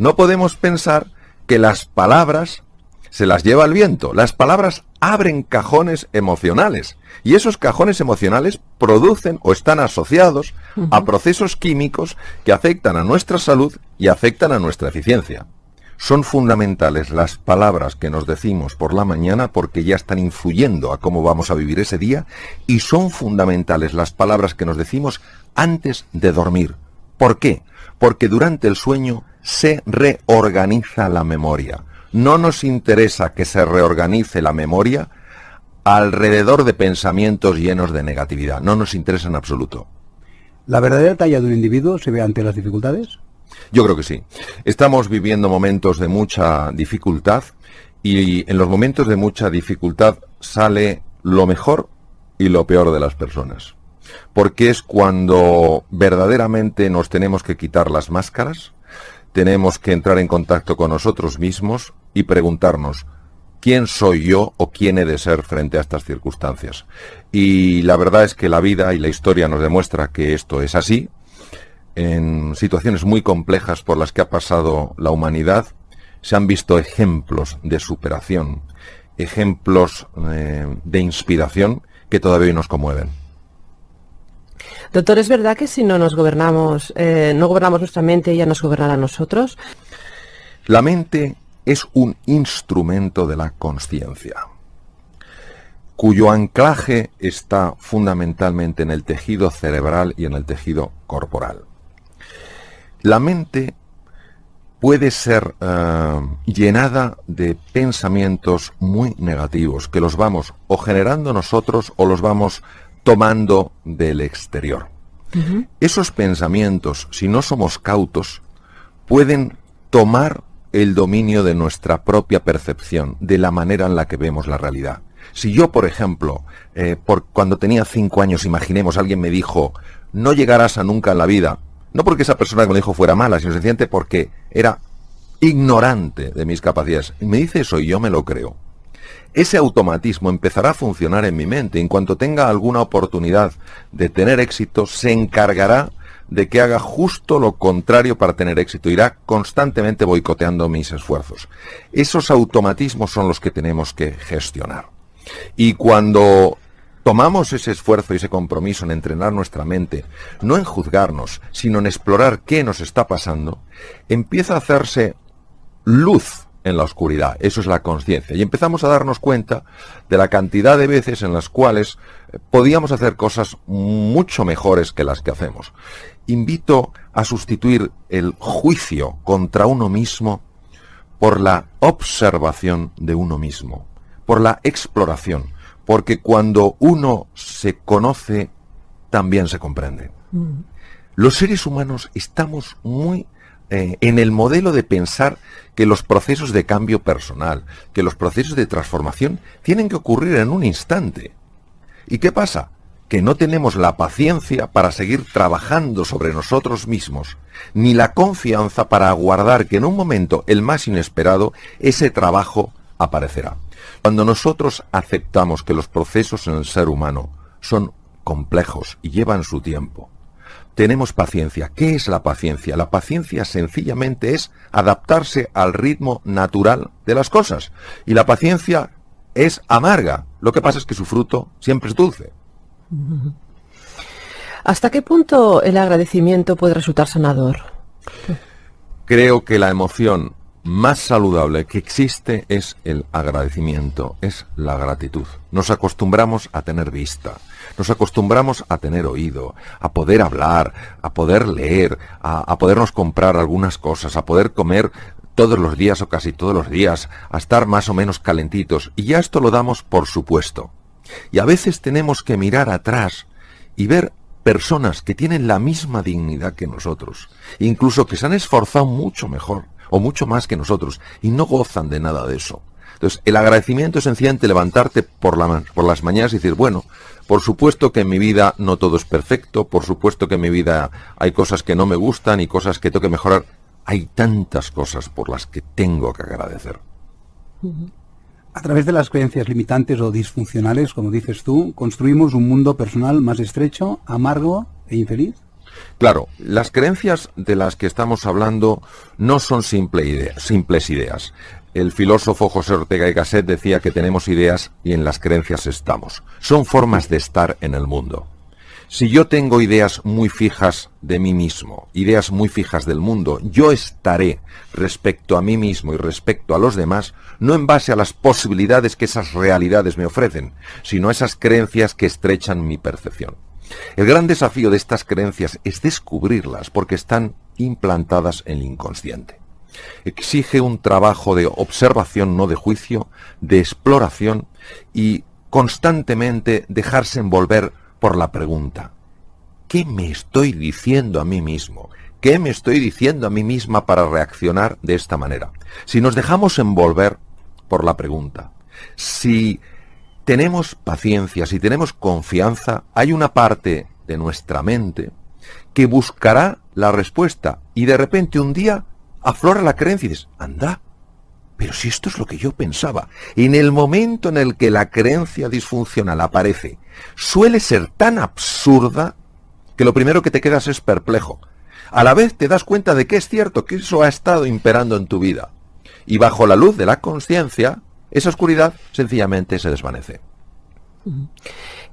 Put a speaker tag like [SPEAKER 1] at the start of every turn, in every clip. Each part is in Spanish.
[SPEAKER 1] No podemos pensar que las palabras se las lleva el viento. Las palabras abren cajones emocionales y esos cajones emocionales producen o están asociados a procesos químicos que afectan a nuestra salud y afectan a nuestra eficiencia. Son fundamentales las palabras que nos decimos por la mañana porque ya están influyendo a cómo vamos a vivir ese día, y son fundamentales las palabras que nos decimos antes de dormir. ¿Por qué? Porque durante el sueño se reorganiza la memoria. No nos interesa que se reorganice la memoria alrededor de pensamientos llenos de negatividad. No nos interesa en absoluto.
[SPEAKER 2] ¿La verdadera talla de un individuo se ve ante las dificultades?
[SPEAKER 1] Yo creo que sí. Estamos viviendo momentos de mucha dificultad y en los momentos de mucha dificultad sale lo mejor y lo peor de las personas. Porque es cuando verdaderamente nos tenemos que quitar las máscaras, tenemos que entrar en contacto con nosotros mismos y preguntarnos quién soy yo o quién he de ser frente a estas circunstancias. Y la verdad es que la vida y la historia nos demuestra que esto es así. En situaciones muy complejas por las que ha pasado la humanidad, se han visto ejemplos de superación, ejemplos de inspiración que todavía hoy nos conmueven.
[SPEAKER 3] Doctor, ¿es verdad que si no nos gobernamos, no gobernamos nuestra mente, ella nos gobernará a nosotros?
[SPEAKER 1] La mente es un instrumento de la consciencia, cuyo anclaje está fundamentalmente en el tejido cerebral y en el tejido corporal. La mente puede ser llenada de pensamientos muy negativos, que los vamos o generando nosotros o los vamos tomando del exterior. Esos pensamientos, si no somos cautos, pueden tomar el dominio de nuestra propia percepción, de la manera en la que vemos la realidad. Si yo, por ejemplo, cuando tenía 5 años, imaginemos, alguien me dijo, no llegarás a nunca en la vida, no porque esa persona que me lo dijo fuera mala, sino sencillamente porque era ignorante de mis capacidades. Y me dice eso y yo me lo creo. Ese automatismo empezará a funcionar en mi mente. En cuanto tenga alguna oportunidad de tener éxito, se encargará de que haga justo lo contrario para tener éxito. Irá constantemente boicoteando mis esfuerzos. Esos automatismos son los que tenemos que gestionar. Y cuando tomamos ese esfuerzo y ese compromiso en entrenar nuestra mente, no en juzgarnos, sino en explorar qué nos está pasando, empieza a hacerse luz en la oscuridad. Eso es la conciencia. Y empezamos a darnos cuenta de la cantidad de veces en las cuales podíamos hacer cosas mucho mejores que las que hacemos. Invito a sustituir el juicio contra uno mismo por la observación de uno mismo, por la exploración. Porque cuando uno se conoce, también se comprende. Los seres humanos estamos muy en el modelo de pensar que los procesos de cambio personal, que los procesos de transformación tienen que ocurrir en un instante. ¿Y qué pasa? Que no tenemos la paciencia para seguir trabajando sobre nosotros mismos, ni la confianza para aguardar que en un momento, el más inesperado, ese trabajo aparecerá. Cuando nosotros aceptamos que los procesos en el ser humano son complejos y llevan su tiempo, tenemos paciencia. ¿Qué es la paciencia? La paciencia sencillamente es adaptarse al ritmo natural de las cosas. Y la paciencia es amarga. Lo que pasa es que su fruto siempre es dulce.
[SPEAKER 3] ¿Hasta qué punto el agradecimiento puede resultar sanador?
[SPEAKER 1] Creo que la emoción más saludable que existe es el agradecimiento, es la gratitud. Nos acostumbramos a tener vista, nos acostumbramos a tener oído, a poder hablar, a poder leer, a podernos comprar algunas cosas, a poder comer todos los días o casi todos los días, a estar más o menos calentitos. Y ya esto lo damos por supuesto. Y a veces tenemos que mirar atrás y ver personas que tienen la misma dignidad que nosotros, incluso que se han esforzado mucho mejor o mucho más que nosotros, y no gozan de nada de eso. Entonces, el agradecimiento es sencillamente levantarte por las mañanas y decir, bueno, por supuesto que en mi vida no todo es perfecto, por supuesto que en mi vida hay cosas que no me gustan y cosas que tengo que mejorar. Hay tantas cosas por las que tengo que agradecer.
[SPEAKER 2] A través de las creencias limitantes o disfuncionales, como dices tú, ¿construimos un mundo personal más estrecho, amargo e infeliz?
[SPEAKER 1] Claro, las creencias de las que estamos hablando no son simples ideas. El filósofo José Ortega y Gasset decía que tenemos ideas y en las creencias estamos. Son formas de estar en el mundo. Si yo tengo ideas muy fijas de mí mismo, ideas muy fijas del mundo, yo estaré respecto a mí mismo y respecto a los demás, no en base a las posibilidades que esas realidades me ofrecen, sino a esas creencias que estrechan mi percepción. El gran desafío de estas creencias es descubrirlas porque están implantadas en el inconsciente. Exige un trabajo de observación, no de juicio, de exploración y constantemente dejarse envolver por la pregunta: ¿qué me estoy diciendo a mí mismo? ¿Qué me estoy diciendo a mí misma para reaccionar de esta manera? Si nos dejamos envolver por la pregunta, si tenemos paciencia, si tenemos confianza, hay una parte de nuestra mente que buscará la respuesta y de repente un día aflora la creencia y dices, anda, pero si esto es lo que yo pensaba. En el momento en el que la creencia disfuncional aparece, suele ser tan absurda que lo primero que te quedas es perplejo. A la vez te das cuenta de que es cierto, que eso ha estado imperando en tu vida. Y bajo la luz de la conciencia, esa oscuridad sencillamente se desvanece.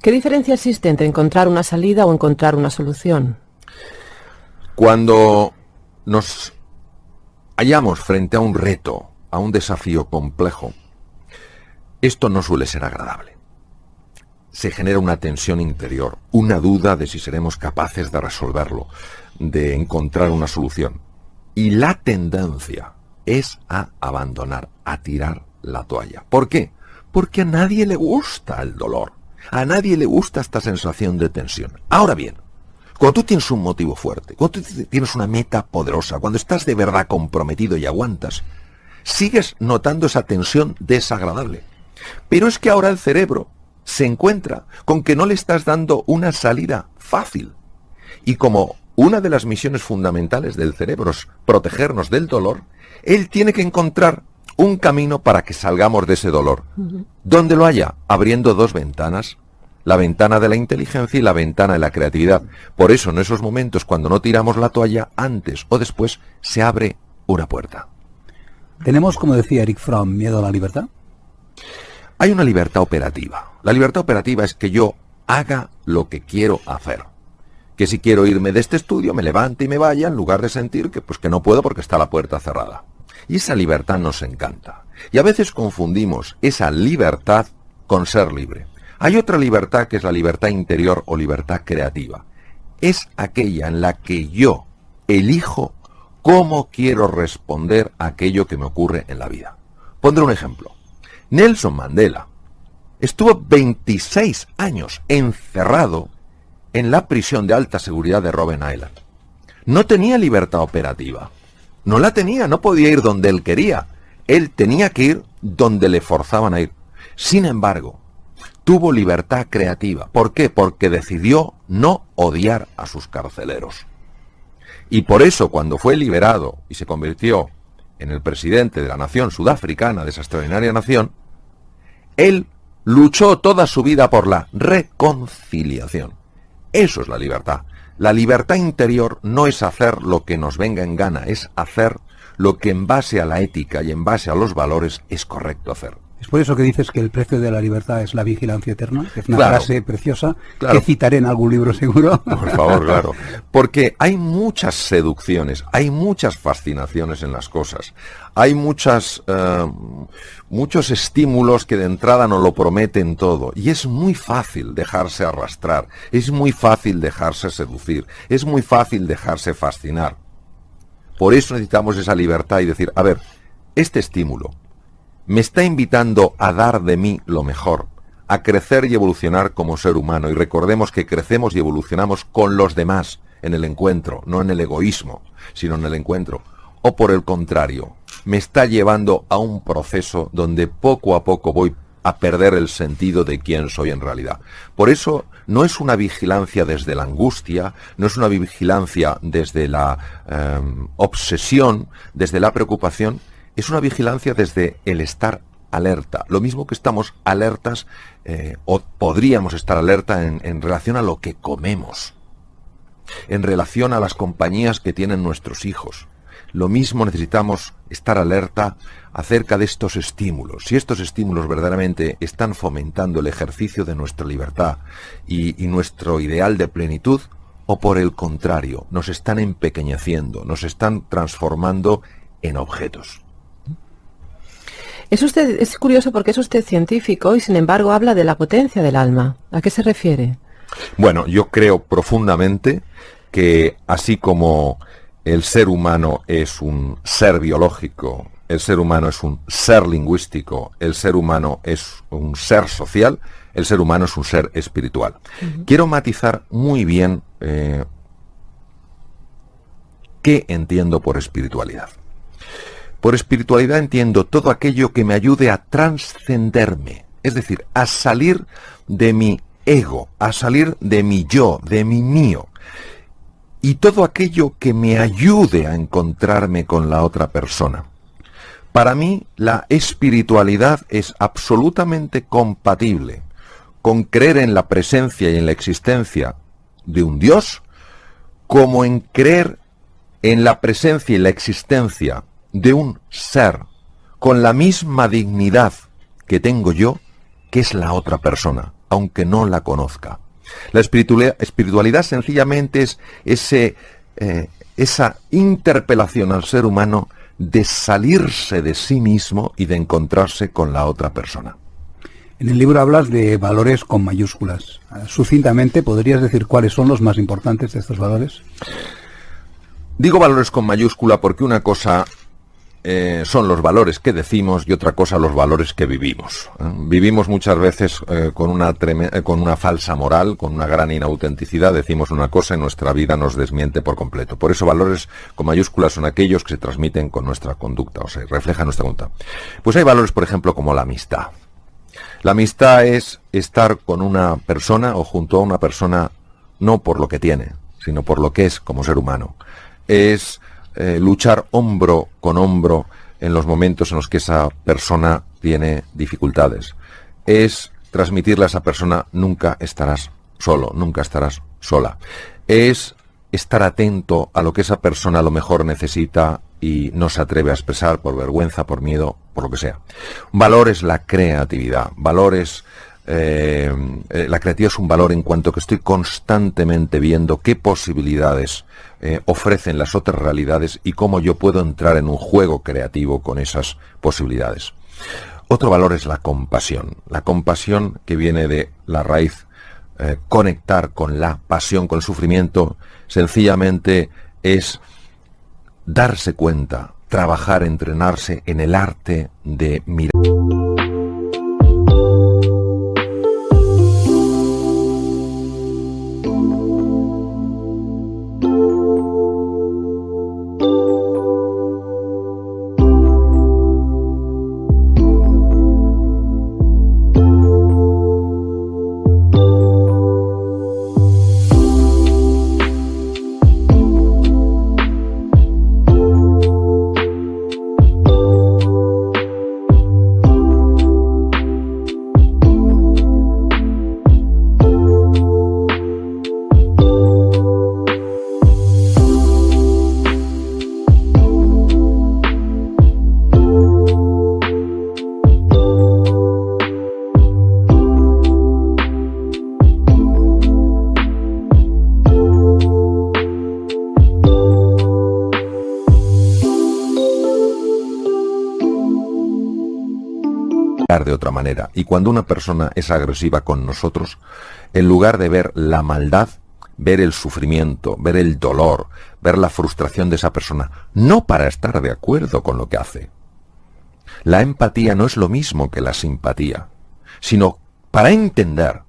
[SPEAKER 3] ¿Qué diferencia existe entre encontrar una salida o encontrar una solución?
[SPEAKER 1] Cuando nos hallamos frente a un reto, a un desafío complejo, esto no suele ser agradable. Se genera una tensión interior, una duda de si seremos capaces de resolverlo, de encontrar una solución. Y la tendencia es a abandonar, a tirar la toalla. ¿Por qué? Porque a nadie le gusta el dolor. A nadie le gusta esta sensación de tensión. Ahora bien, cuando tú tienes un motivo fuerte, cuando tú tienes una meta poderosa, cuando estás de verdad comprometido y aguantas, sigues notando esa tensión desagradable. Pero es que ahora el cerebro se encuentra con que no le estás dando una salida fácil. Y como una de las misiones fundamentales del cerebro es protegernos del dolor, él tiene que encontrar un camino para que salgamos de ese dolor. ¿Dónde lo haya? Abriendo dos ventanas. La ventana de la inteligencia y la ventana de la creatividad. Por eso en esos momentos cuando no tiramos la toalla, antes o después se abre una puerta.
[SPEAKER 2] ¿Tenemos, como decía Eric Fromm, miedo a la libertad?
[SPEAKER 1] Hay una libertad operativa. La libertad operativa es que yo haga lo que quiero hacer. Que si quiero irme de este estudio, me levante y me vaya, en lugar de sentir que, que no puedo porque está la puerta cerrada. Y esa libertad nos encanta. Y a veces confundimos esa libertad con ser libre. Hay otra libertad que es la libertad interior o libertad creativa. Es aquella en la que yo elijo cómo quiero responder a aquello que me ocurre en la vida. Pondré un ejemplo. Nelson Mandela estuvo 26 años encerrado en la prisión de alta seguridad de Robben Island. No tenía libertad operativa. No la tenía, no podía ir donde él quería. Él tenía que ir donde le forzaban a ir. Sin embargo, tuvo libertad creativa. ¿Por qué? Porque decidió no odiar a sus carceleros. Y por eso, cuando fue liberado y se convirtió en el presidente de la nación sudafricana, de esa extraordinaria nación, él luchó toda su vida por la reconciliación. Eso es la libertad. La libertad interior no es hacer lo que nos venga en gana, es hacer lo que en base a la ética y en base a los valores es correcto hacer.
[SPEAKER 2] Es por eso que dices que el precio de la libertad es la vigilancia eterna, que es una frase preciosa,
[SPEAKER 1] claro,
[SPEAKER 2] que citaré en algún libro seguro.
[SPEAKER 1] Por favor, claro. Porque hay muchas seducciones, hay muchas fascinaciones en las cosas, hay muchos estímulos que de entrada nos lo prometen todo. Y es muy fácil dejarse arrastrar, es muy fácil dejarse seducir, es muy fácil dejarse fascinar. Por eso necesitamos esa libertad y decir, a ver, este estímulo me está invitando a dar de mí lo mejor, a crecer y evolucionar como ser humano. Y recordemos que crecemos y evolucionamos con los demás en el encuentro, no en el egoísmo, sino en el encuentro. O por el contrario, me está llevando a un proceso donde poco a poco voy a perder el sentido de quién soy en realidad. Por eso no es una vigilancia desde la angustia, no es una vigilancia desde la obsesión, desde la preocupación. Es una vigilancia desde el estar alerta. Lo mismo que estamos alertas, o podríamos estar alerta en relación a lo que comemos. en relación a las compañías que tienen nuestros hijos. Lo mismo necesitamos estar alerta acerca de estos estímulos. Si estos estímulos verdaderamente están fomentando el ejercicio de nuestra libertad y nuestro ideal de plenitud, o por el contrario, nos están empequeñeciendo, nos están transformando en objetos.
[SPEAKER 3] Es curioso porque es usted científico y sin embargo habla de la potencia del alma. ¿A qué se refiere?
[SPEAKER 1] Bueno, yo creo profundamente que así como el ser humano es un ser biológico, el ser humano es un ser lingüístico, el ser humano es un ser social, el ser humano es un ser espiritual. Quiero matizar muy bien qué entiendo por espiritualidad. Por espiritualidad entiendo todo aquello que me ayude a trascenderme, es decir, a salir de mi ego, a salir de mi yo, de mi mío, y todo aquello que me ayude a encontrarme con la otra persona. Para mí, la espiritualidad es absolutamente compatible con creer en la presencia y en la existencia de un Dios, como en creer en la presencia y la existencia de un ser con la misma dignidad que tengo yo, que es la otra persona, aunque no la conozca. La espiritualidad sencillamente es esa interpelación al ser humano de salirse de sí mismo y de encontrarse con la otra persona.
[SPEAKER 2] En el libro hablas de valores con mayúsculas. Sucintamente, ¿podrías decir cuáles son los más importantes de estos valores?
[SPEAKER 1] Digo valores con mayúscula porque una cosa son los valores que decimos y otra cosa los valores que vivimos. Vivimos muchas veces con una falsa moral, con una gran inautenticidad, decimos una cosa y nuestra vida nos desmiente por completo. Por eso valores con mayúsculas son aquellos que se transmiten con nuestra conducta, o sea, reflejan nuestra conducta. Pues hay valores, por ejemplo, como la amistad. La amistad es estar con una persona o junto a una persona no por lo que tiene, sino por lo que es como ser humano. Es luchar hombro con hombro en los momentos en los que esa persona tiene dificultades. Es transmitirle a esa persona: nunca estarás solo, nunca estarás sola. Es estar atento a lo que esa persona a lo mejor necesita y no se atreve a expresar por vergüenza, por miedo, por lo que sea. Valor es la creatividad. Valor es la creatividad es un valor en cuanto que estoy constantemente viendo qué posibilidades ofrecen las otras realidades y cómo yo puedo entrar en un juego creativo con esas posibilidades. Otro valor es la compasión que viene de la raíz conectar con la pasión, con el sufrimiento. Sencillamente es darse cuenta, trabajar, entrenarse en el arte de mirar. De otra manera. Y cuando una persona es agresiva con nosotros, en lugar de ver la maldad, ver el sufrimiento, ver el dolor, ver la frustración de esa persona, no para estar de acuerdo con lo que hace. La empatía no es lo mismo que la simpatía, sino para entender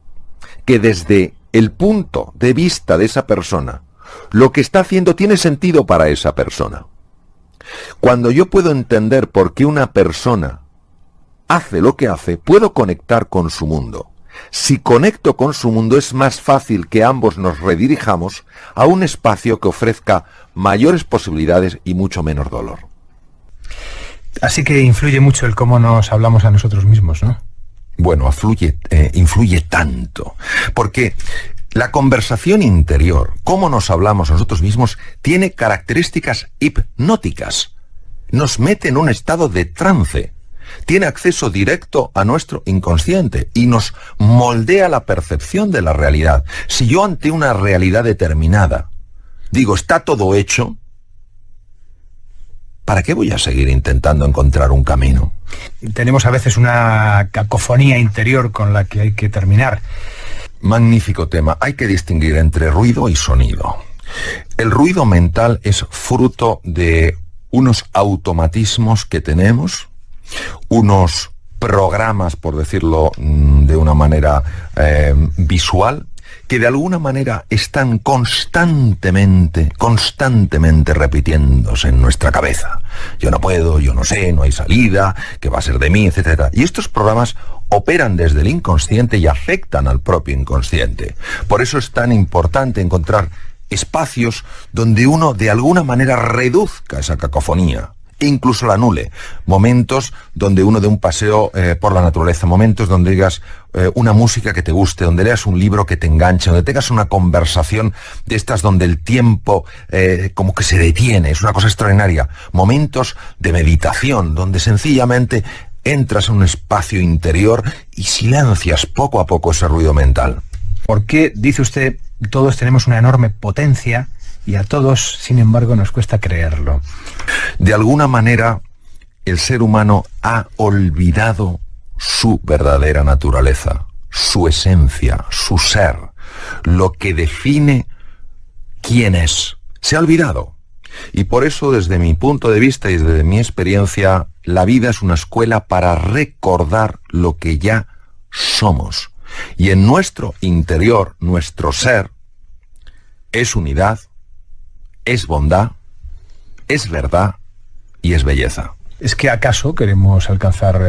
[SPEAKER 1] que desde el punto de vista de esa persona, lo que está haciendo tiene sentido para esa persona. Cuando yo puedo entender por qué una persona hace lo que hace, puedo conectar con su mundo. Si conecto con su mundo, es más fácil que ambos nos redirijamos a un espacio que ofrezca mayores posibilidades y mucho menos dolor.
[SPEAKER 4] Así que influye mucho el cómo nos hablamos a nosotros mismos, ¿no?
[SPEAKER 1] Bueno, influye tanto, porque La conversación interior, cómo nos hablamos a nosotros mismos, tiene características hipnóticas. Nos mete en un estado de trance. Tiene acceso directo a nuestro inconsciente y nos moldea la percepción de la realidad. Si yo ante una realidad determinada digo, está todo hecho, ¿para qué voy a seguir intentando encontrar un camino?
[SPEAKER 4] Tenemos a veces una cacofonía interior con la que hay que terminar.
[SPEAKER 1] Magnífico tema. Hay que distinguir entre ruido y sonido. El ruido mental es fruto de unos automatismos que tenemos, unos programas, por decirlo de una manera visual, que de alguna manera están constantemente repitiéndose en nuestra cabeza. Yo no puedo, yo no sé, no hay salida, ¿qué va a ser de mí?, etcétera. Y estos programas operan desde el inconsciente y afectan al propio inconsciente. Por eso es tan importante encontrar espacios donde uno de alguna manera reduzca esa cacofonía, incluso la anule. Momentos donde uno dé un paseo por la naturaleza, momentos donde digas una música que te guste, donde leas un libro que te enganche, donde tengas una conversación de estas donde el tiempo como que se detiene, es una cosa extraordinaria. Momentos de meditación, donde sencillamente entras en un espacio interior y silencias poco a poco ese ruido mental.
[SPEAKER 4] ¿Por qué, dice usted, todos tenemos una enorme potencia y a todos, sin embargo, nos cuesta creerlo?
[SPEAKER 1] De alguna manera, el ser humano ha olvidado su verdadera naturaleza, su esencia, su ser, lo que define quién es. Se ha olvidado. Y por eso, desde mi punto de vista y desde mi experiencia, la vida es una escuela para recordar lo que ya somos. Y en nuestro interior, nuestro ser, es unidad, es bondad, es verdad y es belleza.
[SPEAKER 4] ¿Es que acaso queremos alcanzar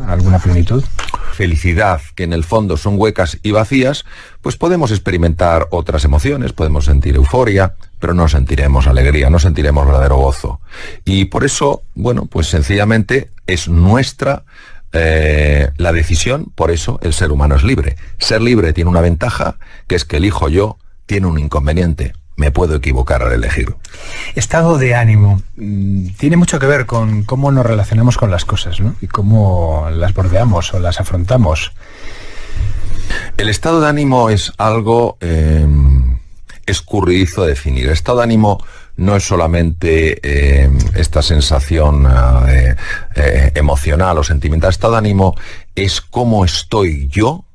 [SPEAKER 4] alguna plenitud?
[SPEAKER 1] Felicidad, que en el fondo son huecas y vacías, pues podemos experimentar otras emociones, podemos sentir euforia, pero no sentiremos alegría, no sentiremos verdadero gozo. Y por eso, bueno, pues sencillamente es nuestra la decisión, por eso el ser humano es libre. Ser libre tiene una ventaja, que es que elijo yo, tiene un inconveniente. Me puedo equivocar al elegir.
[SPEAKER 4] Estado de ánimo tiene mucho que ver con cómo nos relacionamos con las cosas, ¿no? Y cómo las bordeamos o las afrontamos.
[SPEAKER 1] El estado de ánimo es algo escurridizo de definir. El estado de ánimo no es solamente esta sensación emocional o sentimental. El estado de ánimo es cómo estoy yo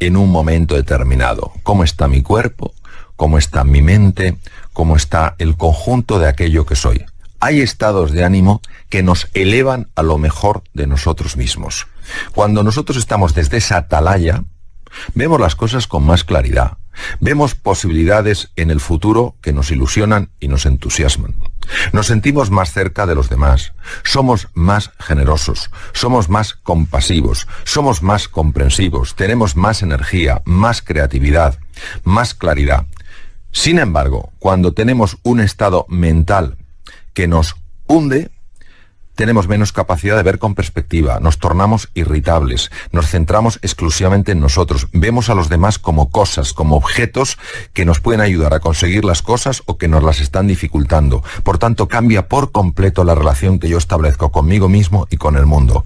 [SPEAKER 1] en un momento determinado. ¿Cómo está mi cuerpo? ¿Cómo está mi mente? ¿Cómo está el conjunto de aquello que soy? Hay estados de ánimo que nos elevan a lo mejor de nosotros mismos. Cuando nosotros estamos desde esa atalaya, vemos las cosas con más claridad. Vemos posibilidades en el futuro que nos ilusionan y nos entusiasman. Nos sentimos más cerca de los demás, somos más generosos, somos más compasivos, somos más comprensivos, tenemos más energía, más creatividad, más claridad. Sin embargo, cuando tenemos un estado mental que nos hunde, tenemos menos capacidad de ver con perspectiva, nos tornamos irritables, nos centramos exclusivamente en nosotros, vemos a los demás como cosas, como objetos que nos pueden ayudar a conseguir las cosas o que nos las están dificultando. Por tanto, cambia por completo la relación que yo establezco conmigo mismo y con el mundo.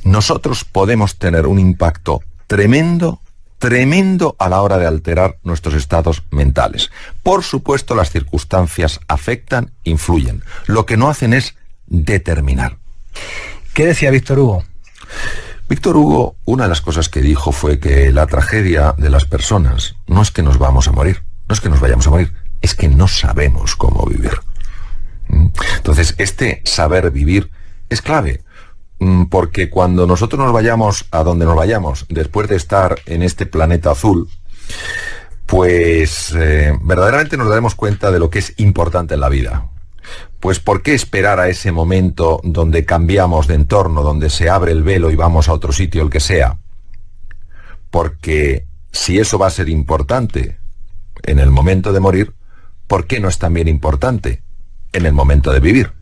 [SPEAKER 1] Nosotros podemos tener un impacto tremendo a la hora de alterar nuestros estados mentales. Por supuesto, las circunstancias afectan, influyen. Lo que no hacen es determinar.
[SPEAKER 4] ¿Qué decía Víctor Hugo?
[SPEAKER 1] Víctor Hugo, una de las cosas que dijo fue que la tragedia de las personas no es que nos vamos a morir, no es que nos vayamos a morir, es que no sabemos cómo vivir. Entonces, este saber vivir es clave, porque cuando nosotros nos vayamos a donde nos vayamos, después de estar en este planeta azul, pues verdaderamente nos daremos cuenta de lo que es importante en la vida. Pues ¿por qué esperar a ese momento donde cambiamos de entorno, donde se abre el velo y vamos a otro sitio, el que sea? Porque si eso va a ser importante en el momento de morir, ¿por qué no es también importante en el momento de vivir?